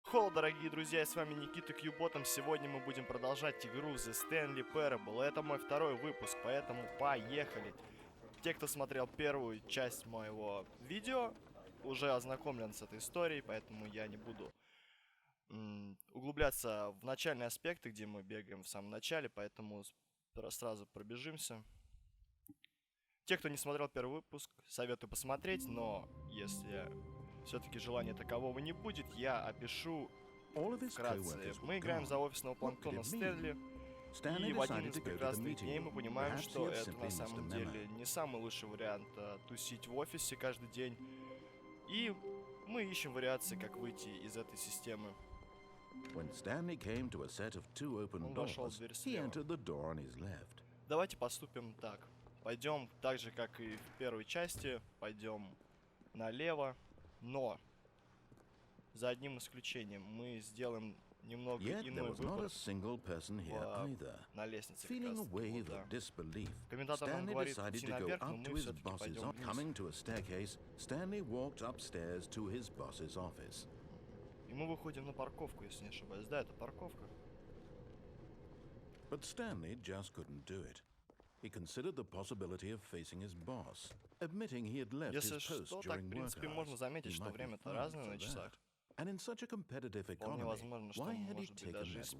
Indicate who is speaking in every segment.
Speaker 1: Холл, дорогие друзья, с вами Никита Кьюботом. Сегодня мы будем продолжать игру The Stanley Parable. Это мой второй выпуск, поэтому поехали. Те, кто смотрел первую часть моего видео, уже ознакомлен с этой историей, поэтому я не буду углубляться в начальные аспекты, где мы бегаем в самом начале, поэтому сразу пробежимся. Те, кто не смотрел первый выпуск, советую посмотреть, но если все-таки желания такового не будет, я опишу вкратце. Мы играем за офисного планктона Стэнли, и в один из прекрасных дней мы понимаем, что это на самом деле не самый лучший вариант тусить в офисе каждый день. И мы ищем вариации, как выйти из этой системы.
Speaker 2: When Stanley came to a set of two open doors, he entered the door on his left.
Speaker 1: Давайте поступим так. Пойдем так же, как и в первой части, пойдем налево, но за одним исключением мы сделаем немного иной выбор на лестнице. Комментатор нам говорит идти наверх, но мы все-таки пойдем вниз. И мы выходим на парковку, если не ошибаюсь. Да, это парковка.
Speaker 2: But Stanley just couldn't do it. He considered the possibility of facing his boss, admitting he had left his post during work hours. He might be fired for that. And in such a competitive economy, why had he taken that risk?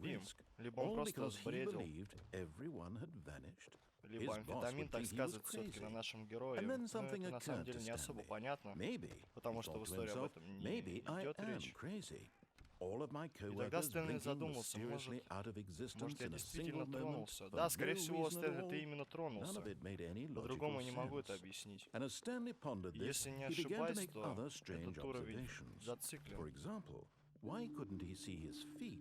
Speaker 2: All because he believed everyone had vanished.
Speaker 1: Либо амфетамин так сказывается все-таки на нашем герое. Но это на самом деле не особо понятно, потому что в истории об этом не идет речь. И тогда Стэнли задумался, может я действительно тронулся. Да, скорее всего, Стэнли, ты именно тронулся. По-другому я не могу это объяснить. Если не ошибаюсь, то этот уровень зациклен.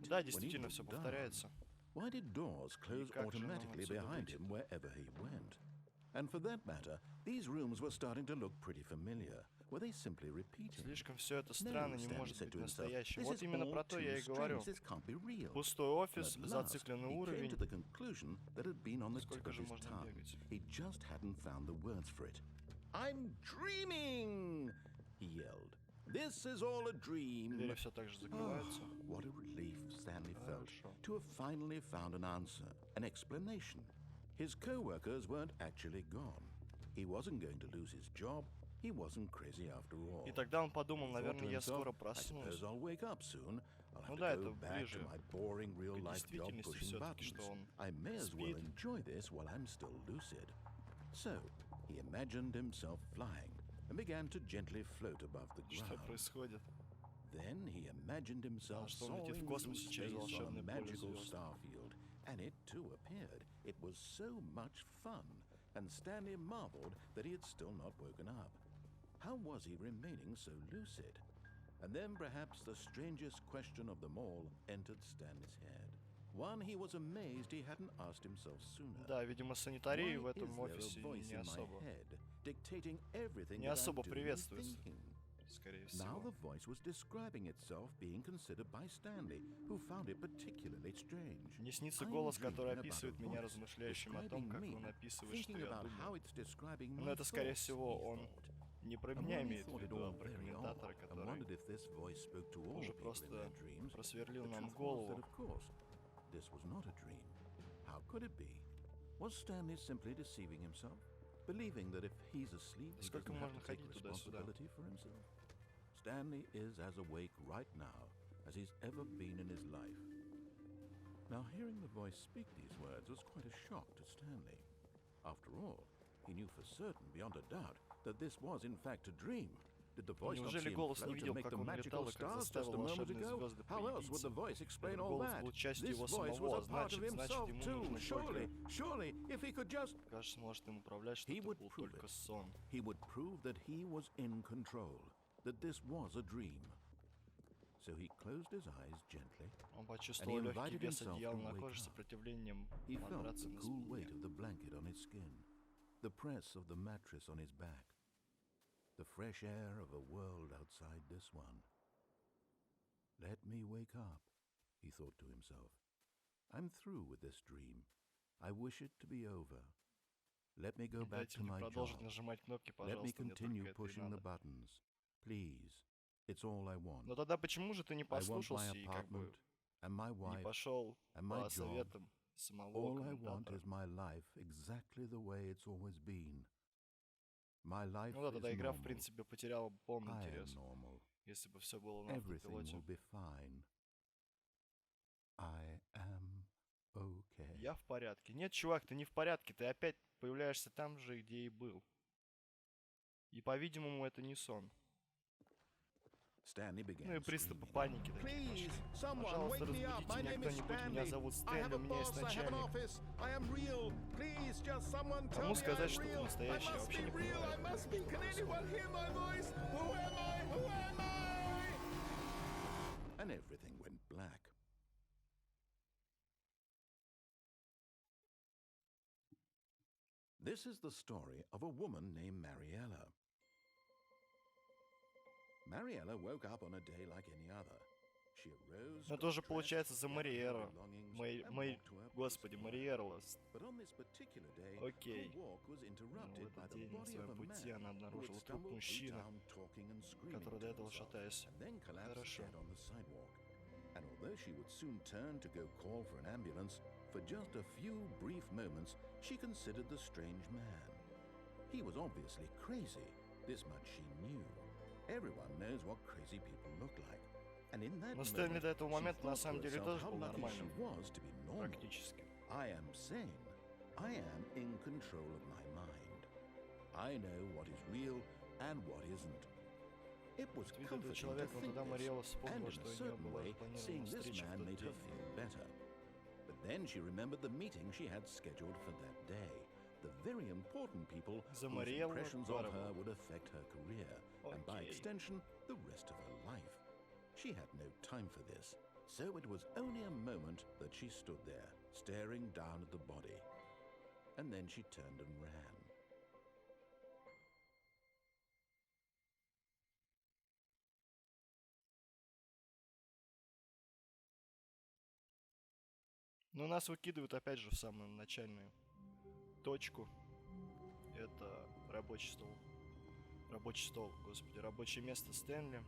Speaker 1: Да, действительно, все повторяется.
Speaker 2: Why did doors close automatically behind him wherever he went? And for that matter, these rooms were starting to look pretty familiar. Were they simply repeating?
Speaker 1: Слишком все это странно, не может быть настоящим. Вот именно про то я и говорю. Пустой офис, зацикленный уровень. Сколько же можно бегать?
Speaker 2: He just hadn't found the words for it. I'm dreaming! He yelled. This is all a dream.
Speaker 1: Двери все так же закрываются.
Speaker 2: What a relief Stanley felt to have finally found an answer, an explanation. His co-workers weren't actually gone. He wasn't going to lose his job. He wasn't crazy after all.
Speaker 1: И тогда он подумал, наверное, я скоро проснусь. Ну да, это ближе к действительности все-таки, что он спит.
Speaker 2: So he imagined himself flying and began to gently float above the ground.
Speaker 1: Что происходит?
Speaker 2: Then he imagined himself soaring through space on a magical starfield, and it too appeared. It was so much fun, and Stanley marveled that he had still not woken up. How was he remaining so lucid? And then perhaps the strangest question of them all entered Stanley's head. One he was amazed he hadn't asked himself sooner.
Speaker 1: Да, видимо, санитарии в этом офисе не особо приветствуется. Скорее всего.
Speaker 2: Now the voice was describing itself being considered by Stanley, who found it particularly strange.
Speaker 1: Мне снится голос, который описывает меня размышляющим о том, как он описывает, что я думаю. Но это, скорее всего, он не про меня имеет в виду, а про комментатора, который уже просто просверлил нам голову.
Speaker 2: This was not a dream. How could it be? Was Stanley simply deceiving himself, believing that if he's asleep, he doesn't have to take responsibility for himself? Stanley is as awake right now as he's ever been in his life. Now, hearing the voice speak these words was quite a shock to Stanley. After all, he knew for certain, beyond a doubt, that this was in fact a dream. Did the voice not see him float and make the magical stars just a moment ago? How else would the voice explain all that? This voice was a part of himself too. Surely, if he could just... He would prove it. He would prove that he was in control, that this was a dream. So he closed his eyes gently, and he invited himself to wake up. He felt the cool weight of the blanket on his skin, the press of the mattress on his back, the fresh air of a world outside this one. Let me wake up, he thought to himself. I'm through with this dream. I wish it to be over. Let me go back to my job. Let me continue pushing the buttons. Please, It's all I want.
Speaker 1: Но тогда почему же ты не
Speaker 2: I want my
Speaker 1: послушался и как бы
Speaker 2: apartment and my
Speaker 1: не
Speaker 2: wife
Speaker 1: пошел
Speaker 2: and my
Speaker 1: по
Speaker 2: job.
Speaker 1: советам самого
Speaker 2: All I want
Speaker 1: комментатора?
Speaker 2: is my life exactly the way it's always been. My life
Speaker 1: Ну да,
Speaker 2: is
Speaker 1: тогда игра, в
Speaker 2: normal.
Speaker 1: принципе, потеряла бы полный
Speaker 2: I am
Speaker 1: интерес,
Speaker 2: normal.
Speaker 1: если бы все было на
Speaker 2: Everything
Speaker 1: автопилоте.
Speaker 2: will be fine. I am okay.
Speaker 1: Я в порядке. Нет, чувак, ты не в порядке. Ты опять появляешься там же, где и был. И, по-видимому, это не сон.
Speaker 2: Stanley began
Speaker 1: Ну и приступы
Speaker 2: screaming.
Speaker 1: паники такие пошли. Пожалуйста, разбудите меня кто-нибудь. Меня зовут Стэнли, у меня есть начальник. Кому сказать, что ты настоящий, я вообще не понимаю.
Speaker 2: And everything went black. This is the story of a woman named Mariella. Mariella woke up on a day like any other. She arose,
Speaker 1: Но
Speaker 2: got
Speaker 1: тоже
Speaker 2: dressed,
Speaker 1: получается за
Speaker 2: gathered her
Speaker 1: Мариера.
Speaker 2: belongings, and walked to her
Speaker 1: Господи,
Speaker 2: place of work.
Speaker 1: Мариерла.
Speaker 2: But on this particular day,
Speaker 1: Окей.
Speaker 2: her walk was
Speaker 1: Но в
Speaker 2: interrupted by
Speaker 1: этот
Speaker 2: the
Speaker 1: день на
Speaker 2: body of
Speaker 1: своем
Speaker 2: a
Speaker 1: пути она
Speaker 2: man who had
Speaker 1: обнаружила труп
Speaker 2: stumbled through
Speaker 1: мужчины,
Speaker 2: town talking and screaming
Speaker 1: который
Speaker 2: to
Speaker 1: до этого
Speaker 2: himself,
Speaker 1: шатаясь.
Speaker 2: and then collapsed
Speaker 1: Хорошо.
Speaker 2: dead on the sidewalk. And although she would soon turn to go call for an ambulance, for just a few brief moments she considered the strange man. He was obviously crazy. This much she knew. Everyone knows what crazy people look like. And in that
Speaker 1: Но Стэнли
Speaker 2: moment,
Speaker 1: до этого
Speaker 2: she
Speaker 1: момента на
Speaker 2: thought
Speaker 1: самом
Speaker 2: to
Speaker 1: деле
Speaker 2: herself
Speaker 1: тоже
Speaker 2: how
Speaker 1: был
Speaker 2: lucky she
Speaker 1: нормальным.
Speaker 2: was to be normal.
Speaker 1: Практически.
Speaker 2: I am sane. I am in control of my mind. I know what is real and what isn't. It was
Speaker 1: Вид этого
Speaker 2: comforting to
Speaker 1: человека, но
Speaker 2: think
Speaker 1: тогда
Speaker 2: this,
Speaker 1: Мариэла
Speaker 2: and
Speaker 1: вспомнила,
Speaker 2: in
Speaker 1: что
Speaker 2: a
Speaker 1: у нее
Speaker 2: certain
Speaker 1: была
Speaker 2: way,
Speaker 1: запланирована
Speaker 2: seeing this
Speaker 1: встреча в
Speaker 2: man
Speaker 1: тот
Speaker 2: made her
Speaker 1: день.
Speaker 2: feel better. But then she remembered the meeting she had scheduled for that day. The very important people
Speaker 1: За
Speaker 2: whose
Speaker 1: Мариэлу
Speaker 2: impressions of her
Speaker 1: Барову.
Speaker 2: would affect her career, and by
Speaker 1: Окей.
Speaker 2: extension, the rest of her life. She had no time for this, so it was only a moment that she stood there, staring down at the body. And then she turned and ran.
Speaker 1: Но нас выкидывают опять же в самую начальную точку. Это рабочий стол. Рабочий стол, господи, рабочее место Стэнли.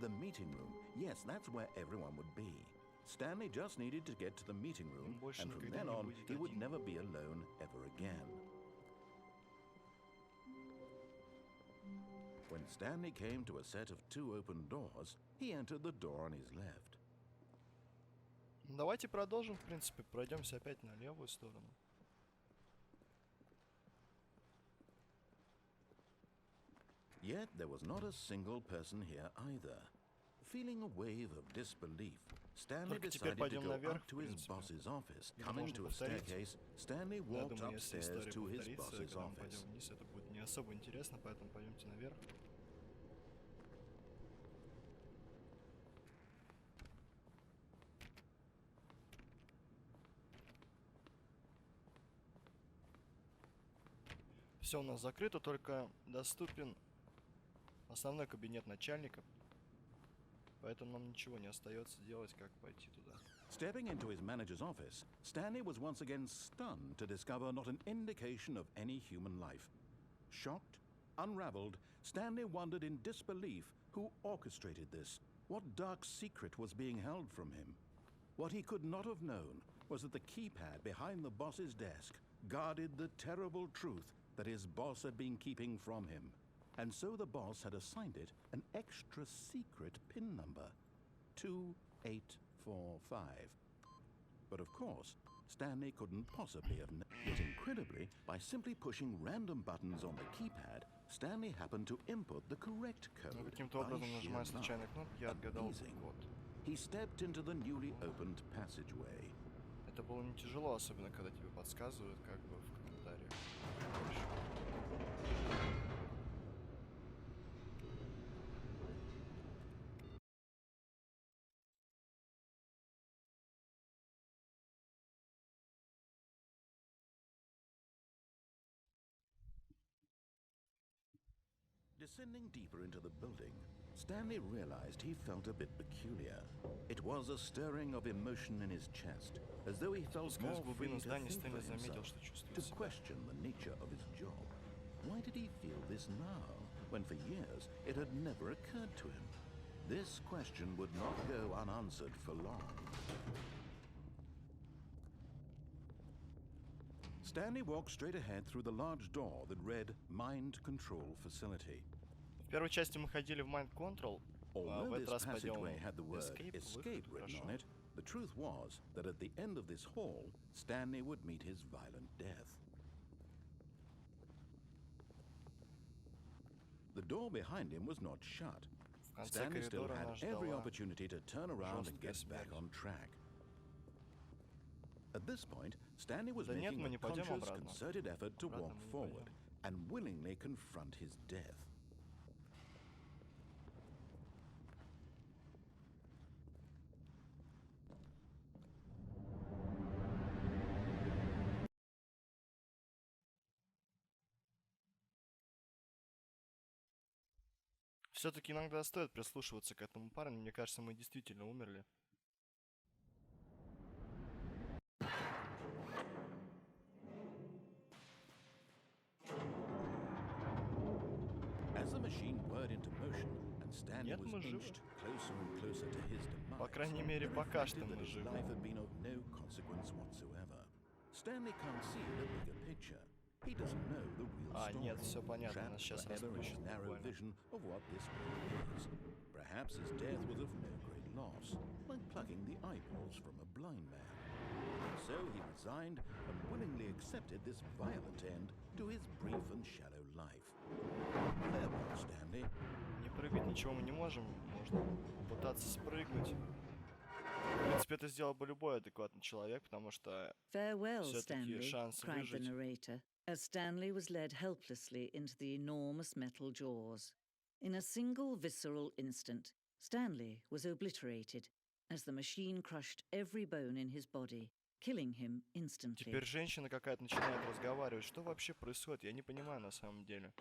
Speaker 2: The meeting room. Yes, that's where everyone would be. Stanley just needed to get to the meeting room,
Speaker 1: Он больше
Speaker 2: and from
Speaker 1: никогда
Speaker 2: then
Speaker 1: не
Speaker 2: on,
Speaker 1: будет
Speaker 2: he would
Speaker 1: один.
Speaker 2: never be alone ever again. When Stanley came to a set of two open doors, he entered the door on his left.
Speaker 1: Давайте продолжим, в принципе, пройдемся опять на левую сторону.
Speaker 2: Yet there was not a single person here either. Feeling a wave of disbelief, Stanley
Speaker 1: Только теперь
Speaker 2: decided to
Speaker 1: пойдем
Speaker 2: go
Speaker 1: наверх,
Speaker 2: up to
Speaker 1: в
Speaker 2: his
Speaker 1: принципе.
Speaker 2: boss's office.
Speaker 1: Или
Speaker 2: Coming
Speaker 1: можно
Speaker 2: to a
Speaker 1: повторить.
Speaker 2: staircase, Stanley
Speaker 1: Я
Speaker 2: walked
Speaker 1: думаю, если
Speaker 2: upstairs
Speaker 1: история
Speaker 2: to his
Speaker 1: повторится,
Speaker 2: boss's
Speaker 1: когда мы
Speaker 2: office.
Speaker 1: пойдем вниз, это будет не особо интересно, поэтому пойдемте наверх. Все у нас закрыто, только доступен основной кабинет начальника. Поэтому нам ничего не остается делать, как пойти туда.
Speaker 2: Stepping into his manager's office, Stanley was once again stunned to discover not an indication of any human life. Shocked, unraveled, Stanley wondered in disbelief who orchestrated this, what dark secret was being held from him. What he could not have known was that the keypad behind the boss's desk guarded the terrible truth that his boss had been keeping from him. And so the boss had assigned it an extra secret PIN number, 2845. But of course, Stanley couldn't possibly have known. Yet incredibly, by simply pushing random buttons on the keypad, Stanley happened to input the correct code.
Speaker 1: Но каким-то
Speaker 2: by
Speaker 1: образом,
Speaker 2: sheer
Speaker 1: нажимая
Speaker 2: luck.
Speaker 1: случайно кнопку, я отгадал
Speaker 2: Amazing.
Speaker 1: код.
Speaker 2: He stepped into the newly opened passageway.
Speaker 1: Это было не тяжело, особенно когда тебе подсказывают, как бы в комментариях.
Speaker 2: Descending deeper into the building, Stanley realized he felt a bit peculiar. It was a stirring of emotion in his chest, as though he felt
Speaker 1: Спускаясь
Speaker 2: more
Speaker 1: в
Speaker 2: free
Speaker 1: глубину
Speaker 2: to
Speaker 1: здания,
Speaker 2: think for
Speaker 1: Стэнли заметил,
Speaker 2: himself,
Speaker 1: что чувствует
Speaker 2: to
Speaker 1: себя.
Speaker 2: question the nature of his job. Why did he feel this now, when for years it had never occurred to him. This question would not go unanswered for long. Stanley walked straight ahead through the large door that read Mind Control Facility.
Speaker 1: В первой части мы ходили в Mind Control, а в этот раз пойдем
Speaker 2: had the word escape written on it, the truth was that at the end of this hall, Stanley would meet his violent death. The door behind him was not shut. Stanley still had every opportunity to turn around and get back on track. At this point, Stanley was making a conscious, concerted effort to walk forward and willingly confront his death.
Speaker 1: Все-таки иногда стоит прислушиваться к этому парню. Мне кажется, мы действительно умерли.
Speaker 2: As the machine whirred into motion and Stanley was inched closer and closer to his demise,
Speaker 1: по крайней мере, пока что мы живы.
Speaker 2: Life had been of no consequence whatsoever. Stanley can't see the bigger picture. He doesn't know the real story.
Speaker 1: Нет, все понятно, нас сейчас
Speaker 2: распущен. Narrow vision of what this world is. Perhaps his death was of no great loss, like plucking the eyeballs from a blind man. So he resigned and willingly accepted this violent end to his brief and shallow life. Farewell, Stanley.
Speaker 1: Не прыгать ничего мы не можем. Можно пытаться спрыгнуть. В принципе, это сделал бы любой адекватный человек, потому что все-таки шанс выжить.
Speaker 3: As Stanley was led helplessly into the enormous metal jaws. In a single visceral instant, Stanley was obliterated as the machine crushed every bone in his body, killing him instantly.
Speaker 1: Теперь женщина какая-то начинает разговаривать. Что вообще происходит? Я не понимаю на самом деле.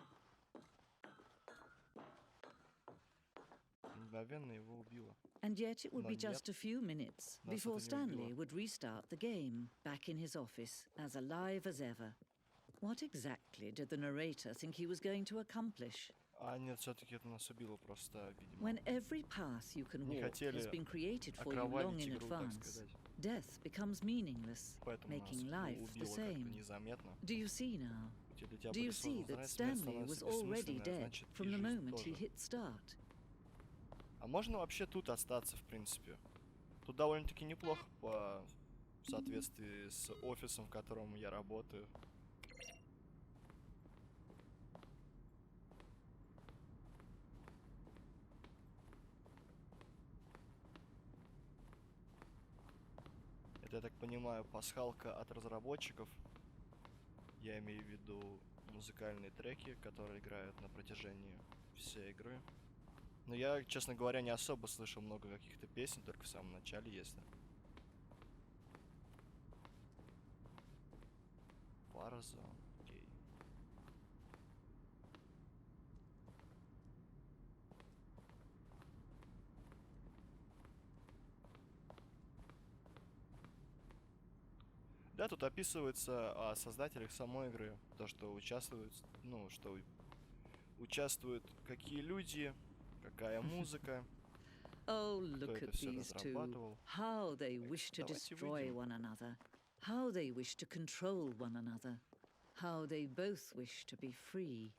Speaker 1: Мгновенно его убило.
Speaker 3: And yet it would be just a few minutes before Stanley would restart the game, back in his office, as alive as ever. What exactly did the narrator think he was going to accomplish?
Speaker 1: А нет, все-таки это нас убило просто, видимо.
Speaker 3: When every path you can walk has been created for you long in advance, death becomes meaningless, making life the same. Do you see now? Do you see that Stanley was already dead from the moment he hit start?
Speaker 1: А можно вообще тут остаться, в принципе? Тут довольно-таки неплохо по соответствии с офисом, в котором я работаю. Это, я так понимаю, пасхалка от разработчиков. Я имею в виду музыкальные треки, которые играют на протяжении всей игры. Но я, честно говоря, не особо слышал много каких-то песен, только в самом начале, если. Фарза, окей. Да, тут описывается о создателях самой игры. То, что участвуют, ну, что участвуют какие люди, какая музыка.
Speaker 3: Oh, look at these two. How they wish to destroy one another. How they wish to control one another. How they both wish to be free.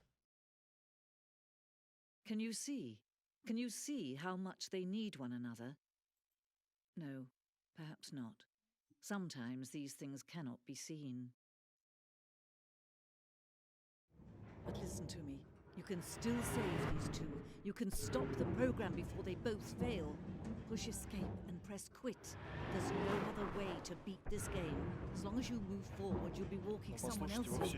Speaker 3: Can you see? Can you see how much they need one another? No, perhaps not. Sometimes these things cannot be seen. But listen to me. You can still save these two. You can stop the program before they both fail. Push escape and press quit. There's no other way to beat this game. As long as you move forward, you'll be walking someone else's path.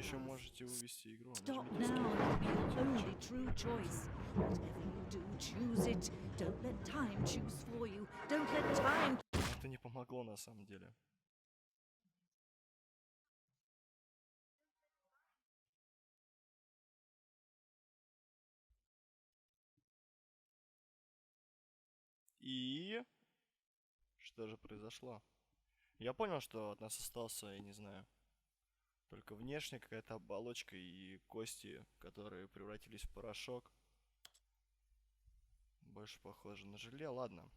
Speaker 3: Stop now, it'll be your only true choice. Whatever you do, choose it. Don't let time choose for you. Don't let time...
Speaker 1: Это не помогло на самом деле. И что же произошло? Я понял, что от нас остался, я не знаю, только внешняя какая-то оболочка и кости, которые превратились в порошок. Больше похоже на желе, ладно.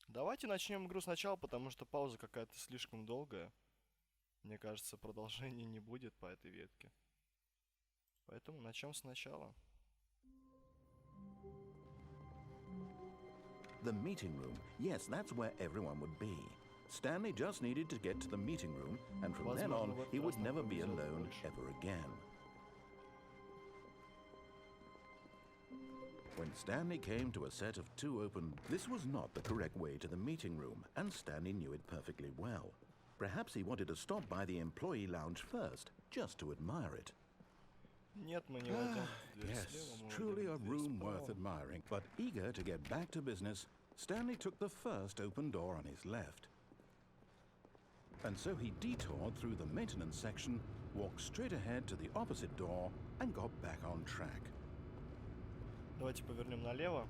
Speaker 1: Давайте начнем игру сначала, потому что пауза какая-то слишком долгая. Мне кажется, продолжения не будет по этой ветке. Поэтому начнем сначала.
Speaker 2: The meeting room. Yes, that's where everyone would be. Stanley just needed to get to the meeting room, and from then on, he would never be alone ever again. When Stanley came to a set of two open, this was not the correct way to the meeting room, and Stanley knew it perfectly well. Perhaps he wanted to stop by the employee lounge first, just to admire it.
Speaker 1: Нет, мы не войдем.
Speaker 2: Yes, truly a room worth admiring. But eager to get back to business, Stanley took the first open door on his left. And so he detoured through the maintenance section, walked straight ahead to the opposite door, and got back on track.
Speaker 1: Давайте повернем налево.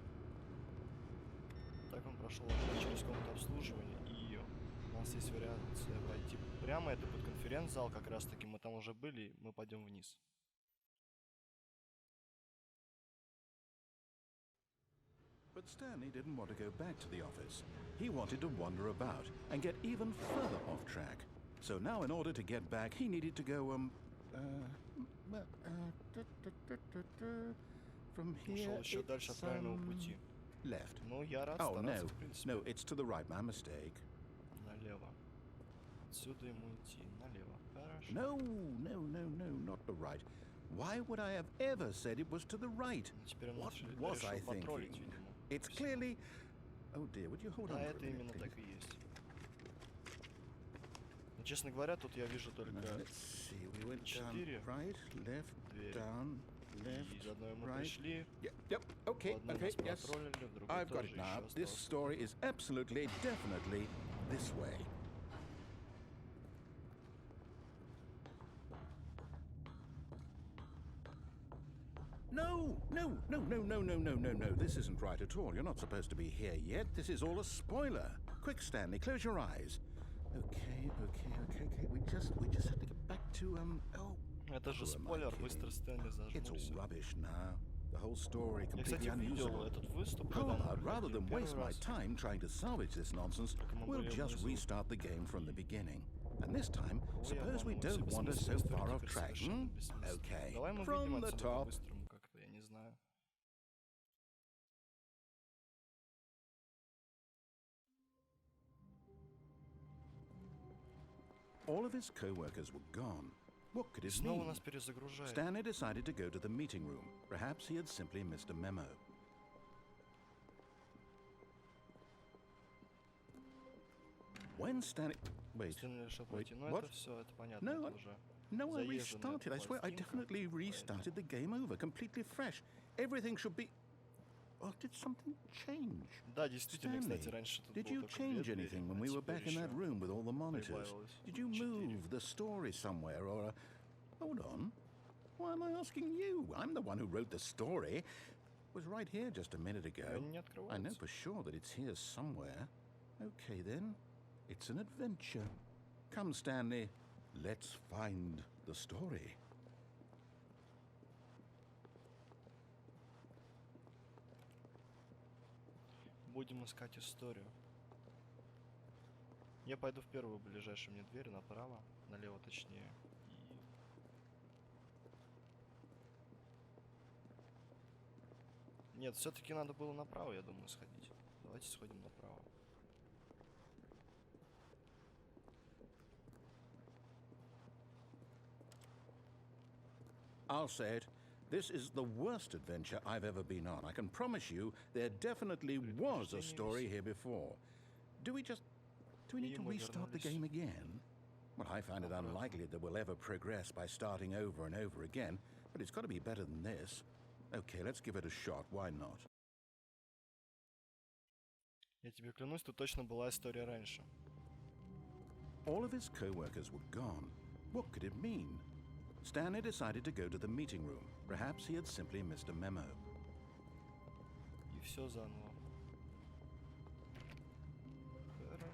Speaker 1: Так он прошел через комнату обслуживания, и у нас есть вариация пойти прямо. Это под конференц-зал, как раз таки мы там уже были, мы пойдем вниз.
Speaker 2: But Stanley didn't want to go back to the office. He wanted to wander about and get even further off track. So now in order to get back, he needed to go, from here,
Speaker 1: Ушел еще дальше от правильного пути.
Speaker 2: Left.
Speaker 1: Ну, я рад
Speaker 2: Oh,
Speaker 1: стараться,
Speaker 2: no.
Speaker 1: в принципе.
Speaker 2: No, it's to the right, my mistake.
Speaker 1: Налево. Отсюда ему идти. Налево. Хорошо.
Speaker 2: No, not the right. Why would I have ever said it was to the right?
Speaker 1: Ну, теперь он
Speaker 2: What
Speaker 1: решил
Speaker 2: was I
Speaker 1: потроллить,
Speaker 2: thinking?
Speaker 1: видимо.
Speaker 2: It's clearly... Oh dear, would you hold on
Speaker 1: Да,
Speaker 2: for a
Speaker 1: это
Speaker 2: minute,
Speaker 1: именно
Speaker 2: please?
Speaker 1: так и есть. Но, честно говоря, тут я вижу только
Speaker 2: Let's see, we went down
Speaker 1: 4
Speaker 2: right, left,
Speaker 1: двери.
Speaker 2: down, left,
Speaker 1: И из одной мы
Speaker 2: right.
Speaker 1: пришли,
Speaker 2: Yep, okay,
Speaker 1: в одной
Speaker 2: okay,
Speaker 1: нас
Speaker 2: yes.
Speaker 1: протроллили, в другой
Speaker 2: I've got
Speaker 1: тоже
Speaker 2: it now.
Speaker 1: еще
Speaker 2: This
Speaker 1: осталось.
Speaker 2: story is absolutely, definitely this way. No. This isn't right at all. You're not supposed to be here yet. This is all a spoiler. Quick, Stanley, close your eyes. Okay. We just have to get back to,
Speaker 1: Это же
Speaker 2: who am I
Speaker 1: спойлер,
Speaker 2: kidding?
Speaker 1: быстро Стэнли
Speaker 2: It's all
Speaker 1: зажмурился.
Speaker 2: rubbish now. The whole story
Speaker 1: Я, кстати,
Speaker 2: completely
Speaker 1: видел
Speaker 2: unusable.
Speaker 1: этот выступ,
Speaker 2: How
Speaker 1: когда мы
Speaker 2: about, rather
Speaker 1: проходили
Speaker 2: than
Speaker 1: первый
Speaker 2: waste my
Speaker 1: раз.
Speaker 2: time trying to salvage this nonsense,
Speaker 1: Только мы
Speaker 2: we'll
Speaker 1: были
Speaker 2: just
Speaker 1: внизу.
Speaker 2: restart the game from the beginning. And this time,
Speaker 1: Ой, я
Speaker 2: suppose we
Speaker 1: обманулся.
Speaker 2: don't wander so
Speaker 1: Бессмысленная история
Speaker 2: far off
Speaker 1: теперь
Speaker 2: track,
Speaker 1: совершенно
Speaker 2: hmm?
Speaker 1: бессмысленная.
Speaker 2: Okay,
Speaker 1: Давай мы
Speaker 2: from
Speaker 1: выйдем
Speaker 2: the
Speaker 1: отсюда
Speaker 2: top.
Speaker 1: по-быстрому как-то, я не знаю.
Speaker 2: All of his co-workers were gone. What could
Speaker 1: И
Speaker 2: it
Speaker 1: снова
Speaker 2: mean?
Speaker 1: нас перезагружает.
Speaker 2: Stanley decided to go to the meeting room. Perhaps he had simply missed a memo. When Stanley... Wait,
Speaker 1: Стэнли решил
Speaker 2: wait,
Speaker 1: пройти. Ну,
Speaker 2: what?
Speaker 1: это все, это понятно,
Speaker 2: No,
Speaker 1: это уже
Speaker 2: No, I
Speaker 1: заезженная
Speaker 2: restarted. I swear, I
Speaker 1: пластинка,
Speaker 2: definitely
Speaker 1: поэтому-
Speaker 2: restarted the game over, completely fresh. Everything should be... Oh, did something change?
Speaker 1: Да, действительно, кстати,
Speaker 2: Stanley,
Speaker 1: раньше тут
Speaker 2: did
Speaker 1: было
Speaker 2: you
Speaker 1: только
Speaker 2: change
Speaker 1: две двери,
Speaker 2: anything when
Speaker 1: а
Speaker 2: we were
Speaker 1: теперь
Speaker 2: back in that
Speaker 1: еще
Speaker 2: room with all the monitors?
Speaker 1: прибавилось
Speaker 2: Did you
Speaker 1: 4.
Speaker 2: move the story somewhere or... Hold on. Why am I asking you? I'm the one who wrote the story. It was right here just a minute ago.
Speaker 1: Они не
Speaker 2: I know
Speaker 1: открываются.
Speaker 2: for sure that it's here somewhere. Okay, then. It's an adventure. Come, Stanley. Let's find the story.
Speaker 1: Будем искать историю. Я пойду в первую ближайшую мне дверь, направо, налево точнее. Нет, все-таки надо было направо, я думаю, сходить. Давайте сходим направо.
Speaker 2: I'll say it. This is the worst adventure I've ever been on. I can promise you there definitely was a story here before. Do we need to restart the game again? Well, I find it unlikely that we'll ever progress by starting over and over again, but it's got to be better than this. Okay, let's give it a shot. Why not?
Speaker 1: Я тебе клянусь, тут точно была история раньше.
Speaker 2: All of his co-workers were gone. What could it mean? Stanley decided to go to the meeting room. Perhaps he had simply missed a memo.
Speaker 1: И все заново.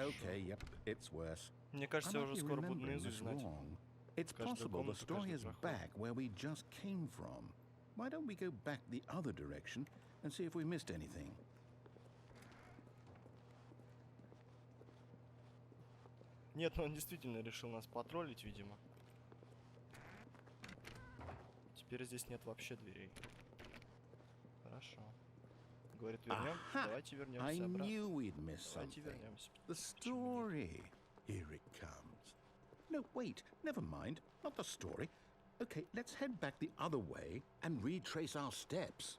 Speaker 2: Okay, yep, it's worse.
Speaker 1: Мне кажется, я
Speaker 2: I might
Speaker 1: уже
Speaker 2: be
Speaker 1: скоро буду
Speaker 2: remembering
Speaker 1: наизусть
Speaker 2: this
Speaker 1: знать.
Speaker 2: wrong. It's
Speaker 1: Каждую
Speaker 2: possible the
Speaker 1: комнату,
Speaker 2: story
Speaker 1: каждый
Speaker 2: is
Speaker 1: проход.
Speaker 2: back where we just came from. Why don't we go back the other direction and see if we missed anything?
Speaker 1: Нет, ну он действительно решил нас потроллить, видимо. Теперь здесь нет вообще дверей. Хорошо. Говорит, вернем.
Speaker 2: Aha!
Speaker 1: Давайте
Speaker 2: I
Speaker 1: вернемся обратно.
Speaker 2: knew we'd miss
Speaker 1: Давайте
Speaker 2: something.
Speaker 1: вернемся.
Speaker 2: The story. Here it comes. No, wait, never mind. Not the story. Okay, let's head back the other way and retrace our steps.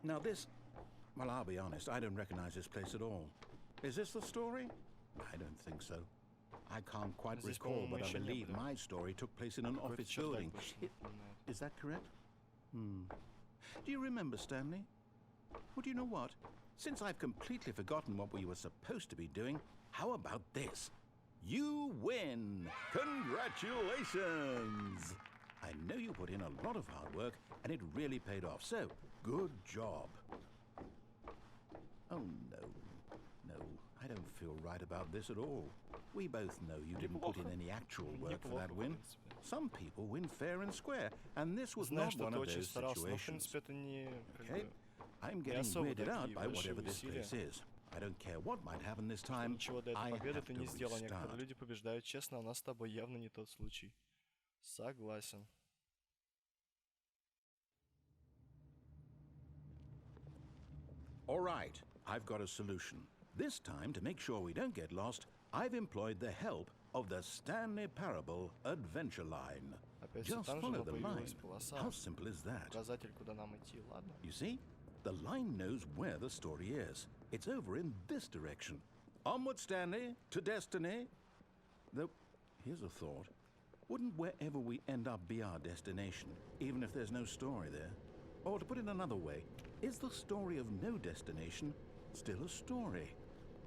Speaker 2: Now this... Well, I'll be honest, I don't recognize this place at all. Is this the story? I don't think so. I can't quite
Speaker 1: Здесь,
Speaker 2: recall,
Speaker 1: по-моему,
Speaker 2: but I
Speaker 1: еще не
Speaker 2: believe
Speaker 1: были.
Speaker 2: my story took place in an
Speaker 1: Какой-то
Speaker 2: office
Speaker 1: чердак
Speaker 2: building.
Speaker 1: больше напоминает.
Speaker 2: Is that correct? Do you remember, Stanley? Well, do you know what? Since I've completely forgotten what we were supposed to be doing, how about this? You win! Congratulations! I know you put in a lot of hard work, and it really paid off, so good job. Oh, no. No, I don't feel right about this at all. We both know you didn't put in any actual work for that win. Some people win fair and square, and this was
Speaker 1: Знаю,
Speaker 2: not
Speaker 1: что
Speaker 2: one
Speaker 1: ты
Speaker 2: of
Speaker 1: очень
Speaker 2: those
Speaker 1: старался, но в
Speaker 2: situations.
Speaker 1: принципе это не как
Speaker 2: Okay,
Speaker 1: бы
Speaker 2: I'm getting
Speaker 1: особо
Speaker 2: weirded out
Speaker 1: такие
Speaker 2: by
Speaker 1: большие
Speaker 2: whatever this
Speaker 1: усилия.
Speaker 2: place is. I don't care what might happen this time.
Speaker 1: Ничего до
Speaker 2: I
Speaker 1: этой победы
Speaker 2: have
Speaker 1: ты
Speaker 2: to
Speaker 1: не сделал. Некоторые
Speaker 2: restart.
Speaker 1: люди побеждают честно, а у нас с тобой явно не тот случай. Согласен.
Speaker 2: All right, I've got a solution. This time, to make sure we don't get lost, I've employed the help of the Stanley Parable Adventure Line.
Speaker 1: Опять все
Speaker 2: Just
Speaker 1: там же,
Speaker 2: follow
Speaker 1: но
Speaker 2: the line.
Speaker 1: появилась полоса.
Speaker 2: How simple is that?
Speaker 1: Указатель, куда нам идти, ладно.
Speaker 2: You see, the line knows where the story is. It's over in this direction. Onward, Stanley, to destiny. Though, here's a thought. Wouldn't wherever we end up be our destination, even if there's no story there? Or to put it another way, is the story of no destination still a story?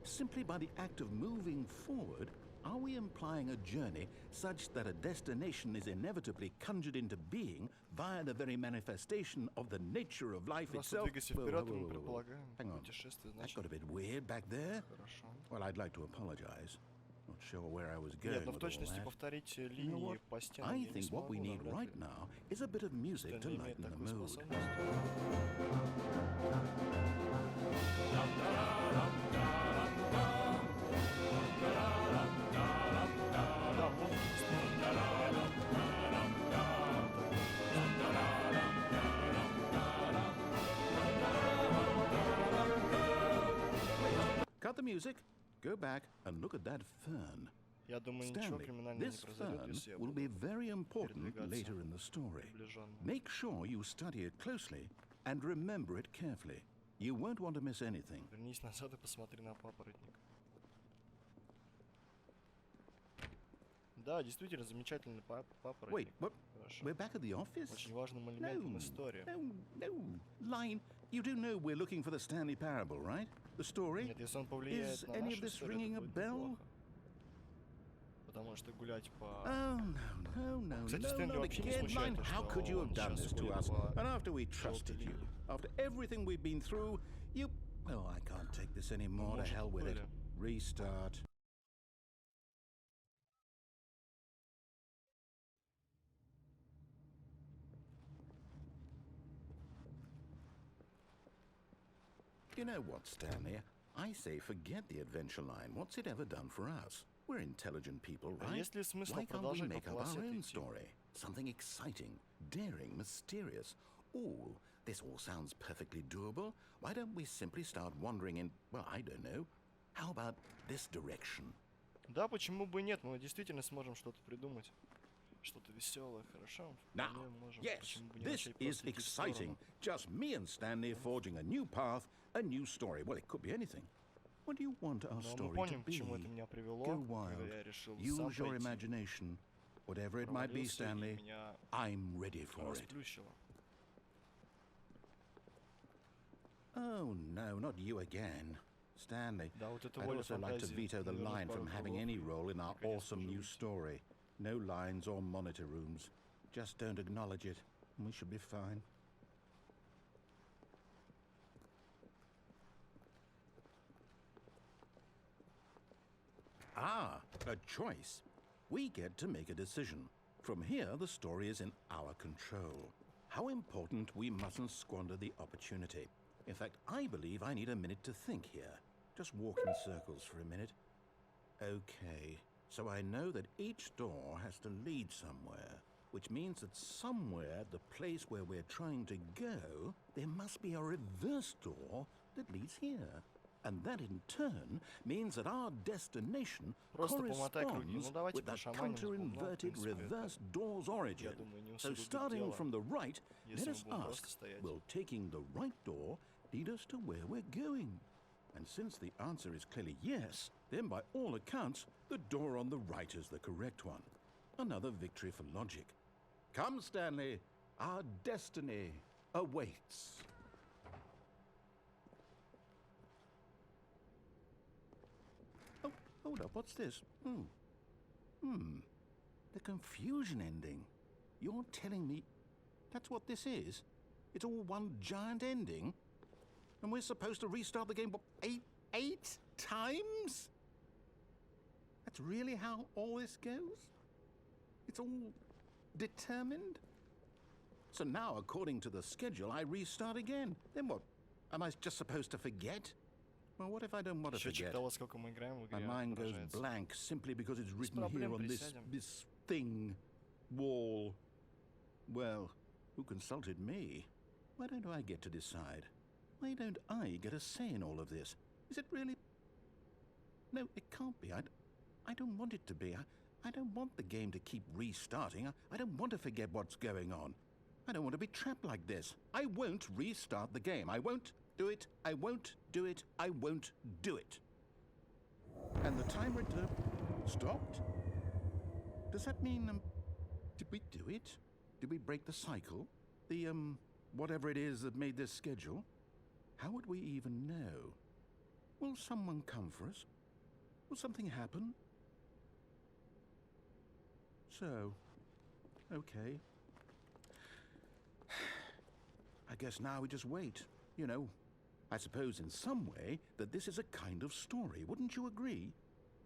Speaker 2: Simply by the act of moving forward, are we implying a journey such that a destination is inevitably conjured into being via the very manifestation of the nature of life
Speaker 1: Просто
Speaker 2: itself?
Speaker 1: двигайся вперед, и мы предполагаем
Speaker 2: Hang on.
Speaker 1: путешествие,
Speaker 2: That
Speaker 1: значит,
Speaker 2: got a bit weird back there.
Speaker 1: хорошо.
Speaker 2: Well, I'd like to apologize. Not sure where I was going
Speaker 1: Нет, но в
Speaker 2: with all
Speaker 1: точности
Speaker 2: that.
Speaker 1: повторить
Speaker 2: You know
Speaker 1: линии
Speaker 2: what?
Speaker 1: по стенам
Speaker 2: I
Speaker 1: я не
Speaker 2: think what we
Speaker 1: смогу,
Speaker 2: need
Speaker 1: навряд
Speaker 2: right
Speaker 1: ли.
Speaker 2: now is a bit of music to
Speaker 1: Стэнли имеет
Speaker 2: lighten the
Speaker 1: такую
Speaker 2: mood.
Speaker 1: способность. Да, музыка
Speaker 2: Cut the music, go back and look at that fern.
Speaker 1: Я думаю, ничего
Speaker 2: Stanley,
Speaker 1: криминального не
Speaker 2: this
Speaker 1: произойдет,
Speaker 2: fern
Speaker 1: если я
Speaker 2: will
Speaker 1: буду
Speaker 2: be very important
Speaker 1: передвигаться
Speaker 2: later in the story.
Speaker 1: приближенно.
Speaker 2: Make sure you study it closely and remember it carefully. You won't want to miss anything.
Speaker 1: Вернись назад и посмотри на папоротник. Да, действительно, замечательный
Speaker 2: Wait,
Speaker 1: папоротник.
Speaker 2: what?
Speaker 1: Хорошо.
Speaker 2: We're back at the office?
Speaker 1: Очень важным
Speaker 2: No,
Speaker 1: элементом истории.
Speaker 2: no. Line, you do know we're looking for the Stanley Parable, right? The story?
Speaker 1: Нет, если он повлияет
Speaker 2: Is
Speaker 1: на
Speaker 2: any of
Speaker 1: нашу
Speaker 2: this
Speaker 1: историю,
Speaker 2: ringing
Speaker 1: это
Speaker 2: a
Speaker 1: будет
Speaker 2: bell?
Speaker 1: неплохо. Потому что гулять по...
Speaker 2: Oh, no,
Speaker 1: Кстати,
Speaker 2: no,
Speaker 1: Стэнли
Speaker 2: not
Speaker 1: вообще не
Speaker 2: again,
Speaker 1: смущает
Speaker 2: Line.
Speaker 1: то,
Speaker 2: How
Speaker 1: что
Speaker 2: could you have
Speaker 1: он
Speaker 2: done
Speaker 1: сейчас
Speaker 2: this to
Speaker 1: ходит
Speaker 2: us?
Speaker 1: по
Speaker 2: And after we
Speaker 1: желтой
Speaker 2: trusted you,
Speaker 1: линии.
Speaker 2: after everything we've been through, you... Oh, I can't take this anymore. To
Speaker 1: Может,
Speaker 2: hell with it.
Speaker 1: были.
Speaker 2: Restart. You know what, Stanley? I say forget the adventure line. What's it ever done for us? We're intelligent people,
Speaker 1: А
Speaker 2: right?
Speaker 1: есть ли смысл
Speaker 2: Why can't we
Speaker 1: продолжать по
Speaker 2: make up
Speaker 1: полосе
Speaker 2: our own
Speaker 1: этой идти?
Speaker 2: story? Something exciting, daring, mysterious. Ooh, this all sounds perfectly doable. Why don't we simply start wandering in, well, I don't know. How about this direction?
Speaker 1: Да, почему бы и нет? Мы действительно сможем что-то придумать. Что-то веселое, хорошо?
Speaker 2: Now,
Speaker 1: Вполне можем.
Speaker 2: yes,
Speaker 1: Почему бы не
Speaker 2: this
Speaker 1: начать
Speaker 2: is
Speaker 1: просто идти в сторону?
Speaker 2: exciting. Just me and Stanley forging a new path, a new story. Well, it could be anything. What do you want our
Speaker 1: Но мы
Speaker 2: story to
Speaker 1: помним,
Speaker 2: be?
Speaker 1: почему это меня привело,
Speaker 2: Go
Speaker 1: когда
Speaker 2: wild.
Speaker 1: я решил сам
Speaker 2: Use your
Speaker 1: пойти.
Speaker 2: imagination. Whatever it might be,
Speaker 1: Провалился, и
Speaker 2: Stanley,
Speaker 1: меня
Speaker 2: I'm ready for it.
Speaker 1: расплющило.
Speaker 2: Oh, no, not you again. Stanley,
Speaker 1: Да, вот это
Speaker 2: I'd
Speaker 1: воля
Speaker 2: also like to
Speaker 1: фантазии.
Speaker 2: veto the
Speaker 1: Вернуть
Speaker 2: line
Speaker 1: пару
Speaker 2: from having
Speaker 1: кругов.
Speaker 2: any role in our
Speaker 1: Наконец
Speaker 2: awesome new
Speaker 1: поживуть.
Speaker 2: story. No lines or monitor rooms. Just don't acknowledge it, and we should be fine. Ah, a choice. We get to make a decision. From here, the story is in our control. How important we mustn't squander the opportunity. In fact, I believe I need a minute to think here. Just walk in circles for a minute. Okay, so I know that each door has to lead somewhere, which means that somewhere, the place where we're trying to go, there must be a reverse door that leads here. And that in turn means that our destination
Speaker 1: Просто помотай круги. Ну
Speaker 2: corresponds
Speaker 1: давайте
Speaker 2: with that
Speaker 1: пошаманим с бубном. В
Speaker 2: counter-inverted
Speaker 1: принципе,
Speaker 2: reverse
Speaker 1: это,
Speaker 2: door's
Speaker 1: я
Speaker 2: origin.
Speaker 1: думаю, не
Speaker 2: So
Speaker 1: усугубит
Speaker 2: starting
Speaker 1: дело,
Speaker 2: from the right, let
Speaker 1: если
Speaker 2: us
Speaker 1: мы будем
Speaker 2: ask,
Speaker 1: просто стоять.
Speaker 2: will taking the right door lead us to where we're going? And since the answer is clearly yes, then by all accounts, the door on the right is the correct one. Another victory for logic. Come, Stanley, our destiny awaits. Oh, hold up, what's this? The confusion ending. You're telling me that's what this is? It's all one giant ending? And we're supposed to restart the game, what, eight times? That's really how all this goes? It's all determined? So now, according to the schedule, I restart again. Then what? Am I just supposed to forget? Well, what if I don't want to
Speaker 1: Счетчик
Speaker 2: forget?
Speaker 1: того, сколько мы играем в
Speaker 2: My
Speaker 1: игре,
Speaker 2: mind goes
Speaker 1: отражается.
Speaker 2: blank simply because it's written
Speaker 1: проблем,
Speaker 2: here on
Speaker 1: присядем.
Speaker 2: this thing, wall. Well, who consulted me? Why don't I get to decide? Why don't I get a say in all of this? Is it really? No, it can't be. I don't want it to be. I don't want the game to keep restarting. I don't want to forget what's going on. I don't want to be trapped like this. I won't restart the game. I won't do it. I won't do it. I won't do it. And the timer stopped? Does that mean, did we do it? Did we break the cycle? The, whatever it is that made this schedule? How would we even know? Will someone come for us? Will something happen? So, okay. I guess now we just wait. You know, I suppose in some way that this is a kind of story, wouldn't you agree?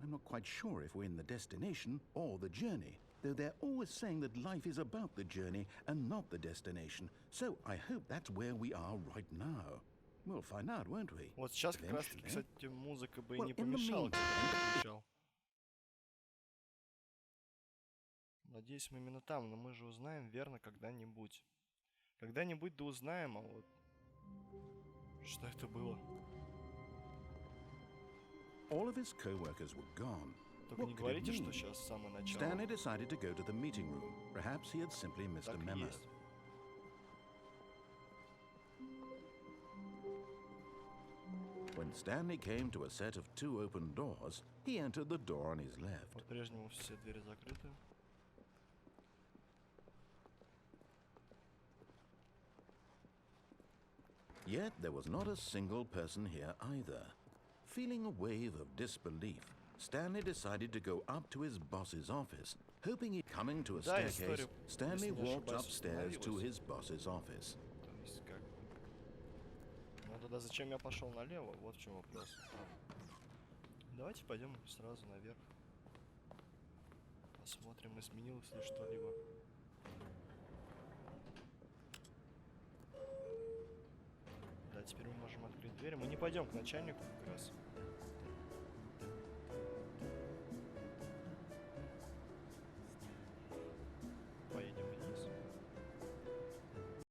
Speaker 2: I'm not quite sure if we're in the destination or the journey, though they're always saying that life is about the journey and not the destination. So I hope that's where we are right now. We'll find out, won't we?
Speaker 1: Вот сейчас как раз таки,
Speaker 2: Eventually.
Speaker 1: кстати, музыка бы и
Speaker 2: Well,
Speaker 1: не
Speaker 2: in the
Speaker 1: помешала, когда
Speaker 2: meantime,
Speaker 1: ты включал. Надеюсь, мы именно там, но мы же узнаем верно когда-нибудь. Когда-нибудь да узнаем, а вот... Что это было?
Speaker 2: All of his co-workers were gone.
Speaker 1: Только
Speaker 2: What
Speaker 1: не
Speaker 2: could it
Speaker 1: говорите, что
Speaker 2: mean?
Speaker 1: сейчас с самого начала.
Speaker 2: Stanley decided to go to the meeting room. Perhaps he had simply missed
Speaker 1: Так
Speaker 2: a
Speaker 1: и
Speaker 2: memo.
Speaker 1: есть.
Speaker 2: When Stanley came to a set of 2 open doors, he entered the door on his left.
Speaker 1: По-прежнему все двери закрыты.
Speaker 2: Yet there was not a single person here either. Feeling a wave of disbelief, Stanley decided to go up to his boss's office, hoping he'd coming to a
Speaker 1: Да,
Speaker 2: staircase.
Speaker 1: история,
Speaker 2: Stanley
Speaker 1: если не
Speaker 2: walked
Speaker 1: ошибаюсь,
Speaker 2: upstairs to
Speaker 1: установилась.
Speaker 2: his boss's office.
Speaker 1: То есть как... Ну тогда зачем я пошел налево? Вот в чем вопрос. Давайте пойдем сразу наверх. Посмотрим, изменилось ли что-либо. Да, теперь мы можем открыть дверь. Мы не пойдем к начальнику как раз.